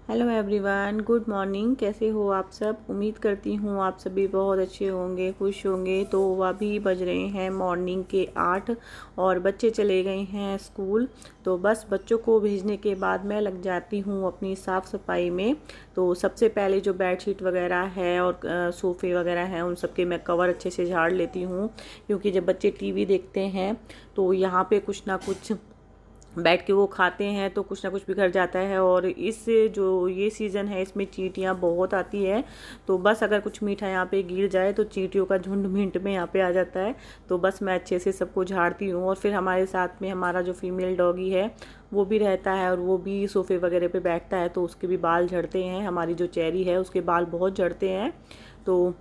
Hello everyone, good morning. कैसे हो आप सब? उम्मीद करती हूँ आप सभी बहुत अच्छे होंगे, खुश होंगे। तो अभी बज रहे हैं मॉर्निंग के 8 और बच्चे चले गए हैं स्कूल। तो बस बच्चों को भेजने के बाद मैं लग जाती हूँ अपनी साफ़ सफाई में। तो सबसे पहले जो बेडशीट वगैरह है और सोफ़े वगैरह हैं उन सब के मैं कवर अच्छे से झाड़ लेती हूँ, क्योंकि जब बच्चे टीवी देखते हैं तो यहाँ पे कुछ ना कुछ बैठ के वो खाते हैं तो कुछ ना कुछ बिखर जाता है। और इस जो ये सीज़न है इसमें चींटियाँ बहुत आती है। तो बस अगर कुछ मीठा यहाँ पे गिर जाए तो चींटियों का झुंड मिनट में यहाँ पे आ जाता है। तो बस मैं अच्छे से सबको झाड़ती हूँ। और फिर हमारे साथ में हमारा जो फीमेल डॉगी है वो भी रहता है और वो भी सोफ़े वगैरह पे बैठता है, तो उसके भी बाल झड़ते हैं। हमारी जो चेरी है उसके बाल बहुत झड़ते हैं। तो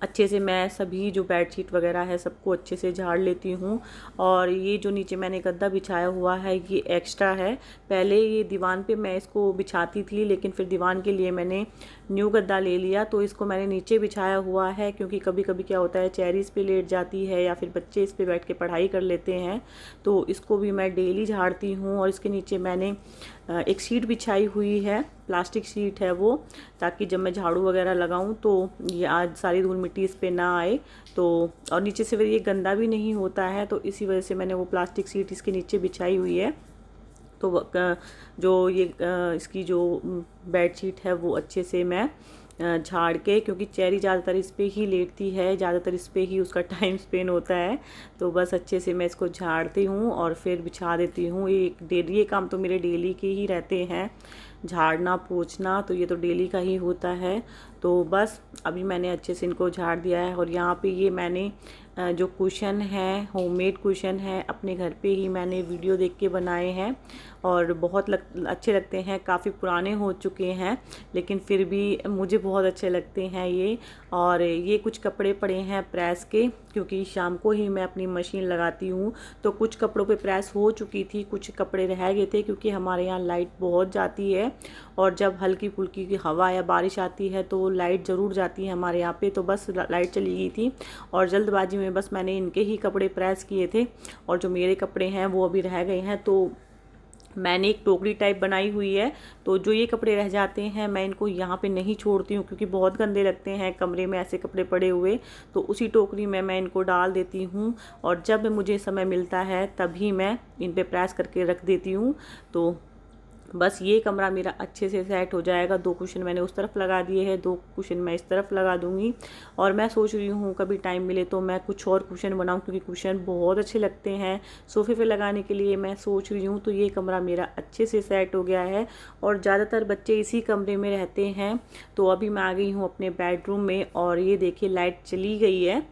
अच्छे से मैं सभी जो बेडशीट वगैरह है सबको अच्छे से झाड़ लेती हूँ। और ये जो नीचे मैंने गद्दा बिछाया हुआ है ये एक्स्ट्रा है। पहले ये दीवान पे मैं इसको बिछाती थी, लेकिन फिर दीवान के लिए मैंने न्यू गद्दा ले लिया, तो इसको मैंने नीचे बिछाया हुआ है। क्योंकि कभी कभी क्या होता है चेरी इस पे लेट जाती है या फिर बच्चे इस पे बैठ के पढ़ाई कर लेते हैं। तो इसको भी मैं डेली झाड़ती हूँ। और इसके नीचे मैंने एक शीट बिछाई हुई है, प्लास्टिक शीट है वो, ताकि जब मैं झाड़ू वगैरह लगाऊं तो ये आज सारी धूल मिट्टी इस पे ना आए। तो और नीचे से फिर ये गंदा भी नहीं होता है, तो इसी वजह से मैंने वो प्लास्टिक शीट इसके नीचे बिछाई हुई है। तो जो ये इसकी जो बेडशीट है वो अच्छे से मैं झाड़ के, क्योंकि चेरी ज़्यादातर इस पे ही लेटती है, ज़्यादातर इस पे ही उसका टाइम स्पेंड होता है। तो बस अच्छे से मैं इसको झाड़ती हूँ और फिर बिछा देती हूँ। ये काम तो मेरे डेली के ही रहते हैं, झाड़ना पोंछना, तो ये तो डेली का ही होता है। तो बस अभी मैंने अच्छे से इनको झाड़ दिया है। और यहाँ पे ये मैंने जो कुशन है, होममेड कुशन है, अपने घर पे ही मैंने वीडियो देख के बनाए हैं और बहुत अच्छे लगते हैं। काफ़ी पुराने हो चुके हैं लेकिन फिर भी मुझे बहुत अच्छे लगते हैं ये। और ये कुछ कपड़े पड़े हैं प्रेस के, क्योंकि शाम को ही मैं अपनी मशीन लगाती हूँ। तो कुछ कपड़ों पे प्रेस हो चुकी थी, कुछ कपड़े रह गए थे, क्योंकि हमारे यहाँ लाइट बहुत जाती है और जब हल्की फुल्की की हवा या बारिश आती है तो लाइट ज़रूर जाती है हमारे यहाँ पे। तो बस लाइट चली गई थी और जल्दबाजी में बस मैंने इनके ही कपड़े प्रेस किए थे और जो मेरे कपड़े हैं वो अभी रह गए हैं। तो मैंने एक टोकरी टाइप बनाई हुई है, तो जो ये कपड़े रह जाते हैं मैं इनको यहाँ पे नहीं छोड़ती हूँ, क्योंकि बहुत गंदे लगते हैं कमरे में ऐसे कपड़े पड़े हुए। तो उसी टोकरी में मैं इनको डाल देती हूँ और जब मुझे समय मिलता है तभी मैं इन पे प्रेस करके रख देती हूँ। तो बस ये कमरा मेरा अच्छे से सेट हो जाएगा। 2 कुशन मैंने उस तरफ लगा दिए हैं, 2 कुशन मैं इस तरफ लगा दूंगी। और मैं सोच रही हूँ कभी टाइम मिले तो मैं कुछ और कुशन बनाऊँ, क्योंकि कुशन बहुत अच्छे लगते हैं सोफ़े पे लगाने के लिए मैं सोच रही हूँ। तो ये कमरा मेरा अच्छे से सेट हो गया है और ज़्यादातर बच्चे इसी कमरे में रहते हैं। तो अभी मैं आ गई हूँ अपने बेडरूम में और ये देखिए लाइट चली गई है।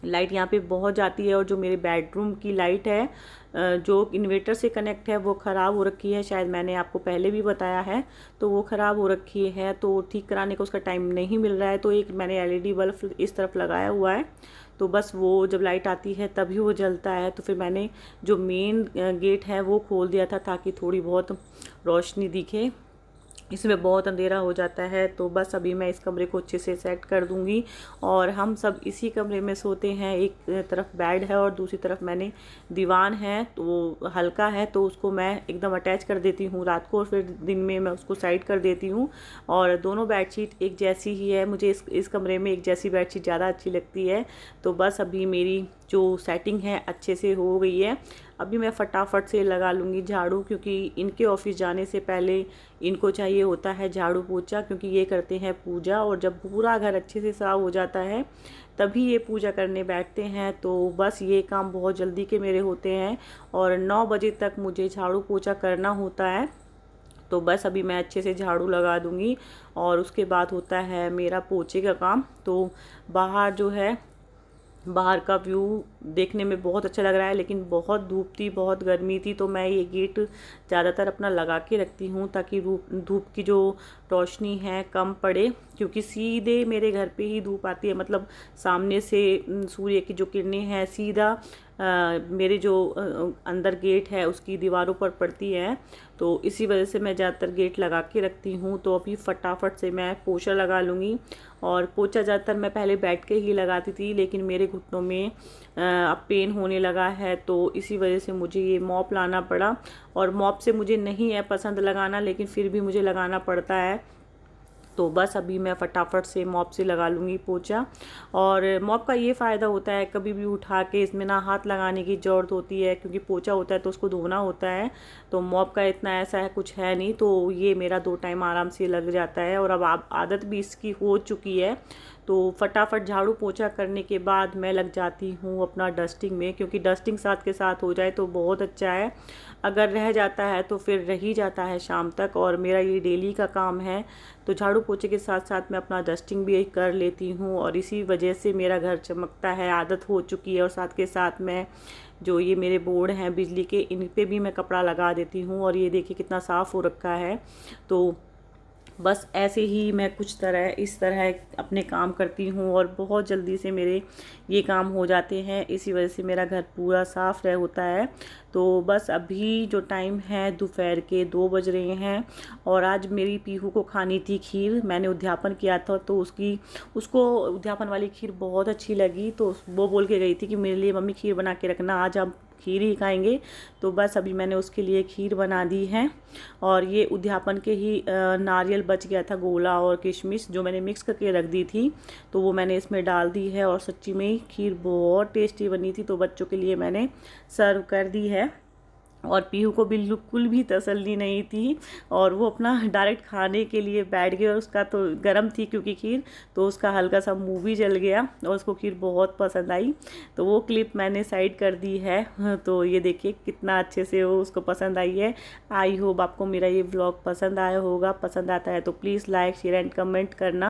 लाइट यहाँ पे बहुत जाती है और जो मेरे बेडरूम की लाइट है जो इन्वर्टर से कनेक्ट है वो ख़राब हो रखी है, शायद मैंने आपको पहले भी बताया है। तो वो ख़राब हो रखी है, तो ठीक कराने का उसका टाइम नहीं मिल रहा है। तो एक मैंने एलईडी बल्ब इस तरफ लगाया हुआ है, तो बस वो जब लाइट आती है तभी वो जलता है। तो फिर मैंने जो मेन गेट है वो खोल दिया था ताकि थोड़ी बहुत रोशनी दिखे, इसमें बहुत अंधेरा हो जाता है। तो बस अभी मैं इस कमरे को अच्छे से सेट कर दूंगी और हम सब इसी कमरे में सोते हैं। एक तरफ बेड है और दूसरी तरफ मैंने दीवान है, तो हल्का है तो उसको मैं एकदम अटैच कर देती हूँ रात को और फिर दिन में मैं उसको साइड कर देती हूँ। और दोनों बेडशीट एक जैसी ही है, मुझे इस कमरे में एक जैसी बेडशीट ज़्यादा अच्छी लगती है। तो बस अभी मेरी जो सेटिंग है अच्छे से हो गई है। अभी मैं फटाफट से लगा लूँगी झाड़ू, क्योंकि इनके ऑफिस जाने से पहले इनको चाहिए होता है झाड़ू पोछा, क्योंकि ये करते हैं पूजा और जब पूरा घर अच्छे से साफ हो जाता है तभी ये पूजा करने बैठते हैं। तो बस ये काम बहुत जल्दी के मेरे होते हैं और 9 बजे तक मुझे झाड़ू पोछा करना होता है। तो बस अभी मैं अच्छे से झाड़ू लगा दूँगी और उसके बाद होता है मेरा पोछे का काम। तो बाहर जो है, बाहर का व्यू देखने में बहुत अच्छा लग रहा है, लेकिन बहुत धूप थी, बहुत गर्मी थी। तो मैं ये गेट ज़्यादातर अपना लगा के रखती हूँ ताकि धूप की जो रोशनी है कम पड़े, क्योंकि सीधे मेरे घर पे ही धूप आती है। मतलब सामने से सूर्य की जो किरणें हैं सीधा मेरे जो अंदर गेट है उसकी दीवारों पर पड़ती है, तो इसी वजह से मैं ज़्यादातर गेट लगा के रखती हूँ। तो अभी फटाफट से मैं पोछा लगा लूँगी। और पोछा ज़्यादातर मैं पहले बैठ के ही लगाती थी, लेकिन मेरे घुटनों में अब पेन होने लगा है, तो इसी वजह से मुझे ये मॉप लाना पड़ा। और मॉप से मुझे नहीं है पसंद लगाना, लेकिन फिर भी मुझे लगाना पड़ता है। तो बस अभी मैं फटाफट से मॉप से लगा लूँगी पोछा। और मॉप का ये फ़ायदा होता है, कभी भी उठा के इसमें ना हाथ लगाने की ज़रूरत होती है, क्योंकि पोछा होता है तो उसको धोना होता है। तो मॉप का इतना ऐसा है कुछ है नहीं, तो ये मेरा 2 टाइम आराम से लग जाता है। और अब आदत भी इसकी हो चुकी है, तो फटाफट झाड़ू पोछा करने के बाद मैं लग जाती हूँ अपना डस्टिंग में, क्योंकि डस्टिंग साथ के साथ हो जाए तो बहुत अच्छा है। अगर रह जाता है तो फिर रह ही जाता है शाम तक, और मेरा ये डेली का काम है। तो झाड़ू पोछे के साथ साथ मैं अपना डस्टिंग भी कर लेती हूँ, और इसी वजह से मेरा घर चमकता है, आदत हो चुकी है। और साथ के साथ मैं जो ये मेरे बोर्ड हैं बिजली के, इन पे भी मैं कपड़ा लगा देती हूँ। और ये देखिए कितना साफ़ हो रखा है। तो बस ऐसे ही मैं इस तरह अपने काम करती हूँ, और बहुत जल्दी से मेरे ये काम हो जाते हैं। इसी वजह से मेरा घर पूरा साफ़ होता है। तो बस अभी जो टाइम है दोपहर के 2 बज रहे हैं, और आज मेरी पीहू को खानी थी खीर। मैंने उद्यापन किया था, तो उसको उद्यापन वाली खीर बहुत अच्छी लगी। तो वो बोल के गई थी कि मेरे लिए मम्मी खीर बना के रखना, आज हम खीर ही खाएंगे। तो बस अभी मैंने उसके लिए खीर बना दी है। और ये उद्यापन के ही नारियल बच गया था, गोला और किशमिश जो मैंने मिक्स करके रख दी थी, तो वो मैंने इसमें डाल दी है। और सच्ची में ही खीर बहुत टेस्टी बनी थी, तो बच्चों के लिए मैंने सर्व कर दी है। और पीहू को बिल्कुल भी तसल्ली नहीं थी, और वो अपना डायरेक्ट खाने के लिए बैठ गया। और उसका तो गर्म थी क्योंकि खीर, तो उसका हल्का सा मुंह भी जल गया, और उसको खीर बहुत पसंद आई। तो वो क्लिप मैंने साइड कर दी है। तो ये देखिए कितना अच्छे से वो उसको पसंद आई है। आई होप आपको मेरा ये व्लॉग पसंद आया होगा। पसंद आता है तो please like share and comment करना।